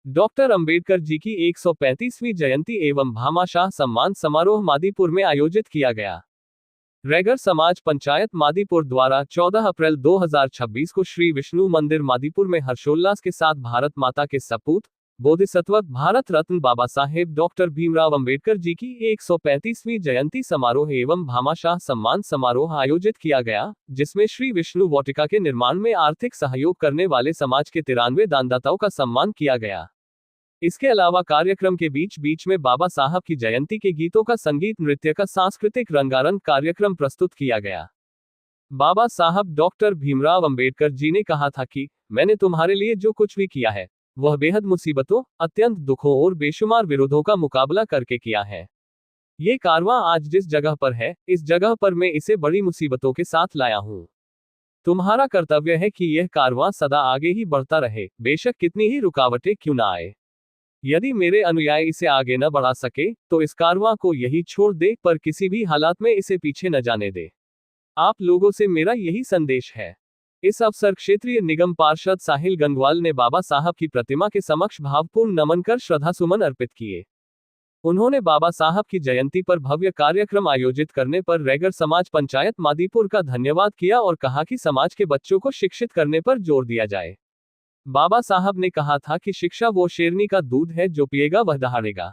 Doctor Ambedkar ji की 135वीं जयंती एवं भामाशाह सम्मान समारोह मादीपुर में आयोजित किया गया। रैगर समाज पंचायत मादीपुर द्वारा 14 अप्रैल 2026 को श्री विष्णु मंदिर मादीपुर में हर्षोल्लास के साथ भारत माता के सपूत बोधिसत्व भारत रत्न बाबा साहेब डॉक्टर भीमराव अंबेडकर जी की 135वीं जयंती समारोह एवं भामाशाह सम्मान समारोह आयोजित किया गया, जिसमें श्री विष्णु वाटिका के निर्माण में आर्थिक सहयोग करने वाले समाज के 93 दानदाताओं का सम्मान किया गया। इसके अलावा कार्यक्रम के बीच बीच में बाबा साहब की जयंती के गीतों का संगीत नृत्य का सांस्कृतिक रंगारंग कार्यक्रम प्रस्तुत किया गया। बाबा साहब डॉक्टर भीमराव अंबेडकर जी ने कहा था कि मैंने तुम्हारे लिए जो कुछ भी किया है वह बेहद मुसीबतों, अत्यंत दुखों और बेशुमार विरोधों का मुकाबला करके किया है। ये कारवां आज जिस जगह पर है, इस जगह पर मैं इसे बड़ी मुसीबतों के साथ लाया हूँ। तुम्हारा कर्तव्य है कि यह कारवां सदा आगे ही बढ़ता रहे, बेशक कितनी ही रुकावटें क्यों ना आए। यदि मेरे अनुयायी इसे आगे न बढ़ा सके तो इस कारवां को यही छोड़ दे, पर किसी भी हालात में इसे पीछे न जाने दे। आप लोगों से मेरा यही संदेश है। इस अवसर क्षेत्रीय निगम पार्षद साहिल गंगवाल ने बाबा साहब की प्रतिमा के समक्ष भावपूर्ण नमन कर श्रद्धासुमन अर्पित किए। उन्होंने बाबा साहब की जयंती पर भव्य कार्यक्रम आयोजित करने पर रैगर समाज पंचायत मादीपुर का धन्यवाद किया और कहा कि समाज के बच्चों को शिक्षित करने पर जोर दिया जाए। बाबा साहब ने कहा था कि शिक्षा वो शेरनी का दूध है जो पिएगा वह दहाड़ेगा।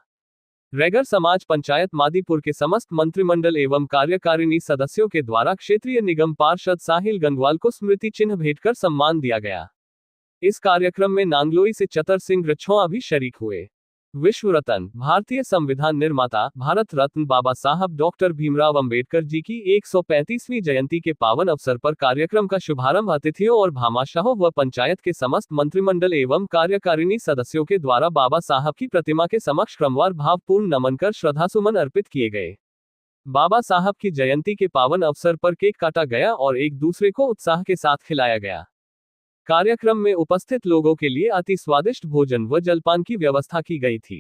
रैगर समाज पंचायत मादीपुर के समस्त मंत्रिमंडल एवं कार्यकारिणी सदस्यों के द्वारा क्षेत्रीय निगम पार्षद साहिल गंगवाल को स्मृति चिन्ह भेंट कर सम्मान दिया गया। इस कार्यक्रम में नांगलोई से चतर सिंह रछोआ भी शरीक हुए। विश्व रत्न भारतीय संविधान निर्माता भारत रत्न बाबा साहब डॉक्टर भीमराव अंबेडकर जी की 135वीं जयंती के पावन अवसर पर कार्यक्रम का शुभारंभ अतिथियों और भामाशाहों व पंचायत के समस्त मंत्रिमंडल एवं कार्यकारिणी सदस्यों के द्वारा बाबा साहब की प्रतिमा के समक्ष क्रमवार भावपूर्ण नमन कर श्रद्धासुमन अर्पित किए गए। बाबा साहब की जयंती के पावन अवसर पर केक काटा गया और एक दूसरे को उत्साह के साथ खिलाया गया। कार्यक्रम में उपस्थित लोगों के लिए अति स्वादिष्ट भोजन व जलपान की व्यवस्था की गई थी।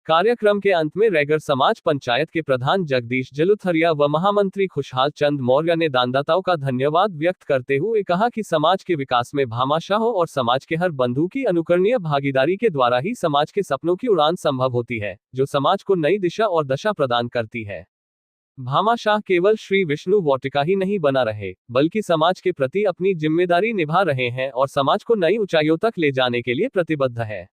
कार्यक्रम के अंत में रैगर समाज पंचायत के प्रधान जगदीश जलुथरिया व महामंत्री खुशहाल चंद मौर्य ने दानदाताओं का धन्यवाद व्यक्त करते हुए कहा कि समाज के विकास में भामाशाहों और समाज के हर बंधु की अनुकरणीय भागीदारी के द्वारा ही समाज के सपनों की उड़ान संभव होती है, जो समाज को नई दिशा और दशा प्रदान करती है। भामाशाह केवल श्री विष्णु वाटिका ही नहीं बना रहे, बल्कि समाज के प्रति अपनी जिम्मेदारी निभा रहे हैं और समाज को नई ऊंचाइयों तक ले जाने के लिए प्रतिबद्ध है।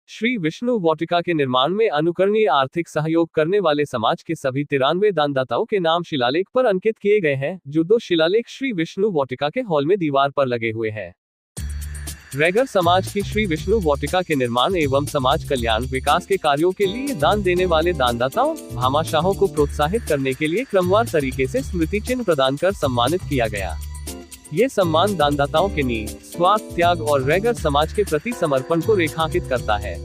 श्री विष्णु वाटिका के निर्माण में अनुकरणीय आर्थिक सहयोग करने वाले समाज के सभी 93 दानदाताओं के नाम शिलालेख पर अंकित किए गए हैं, जो 2 शिलालेख श्री विष्णु वाटिका के हॉल में दीवार पर लगे हुए हैं। रैगर समाज की श्री विष्णु वाटिका के निर्माण एवं समाज कल्याण विकास के कार्यों के लिए दान देने वाले दानदाताओं भामाशाहों को प्रोत्साहित करने के लिए क्रमवार तरीके से स्मृति चिन्ह प्रदान कर सम्मानित किया गया। ये सम्मान दानदाताओं के निस्वार्थ त्याग और रैगर समाज के प्रति समर्पण को रेखांकित करता है।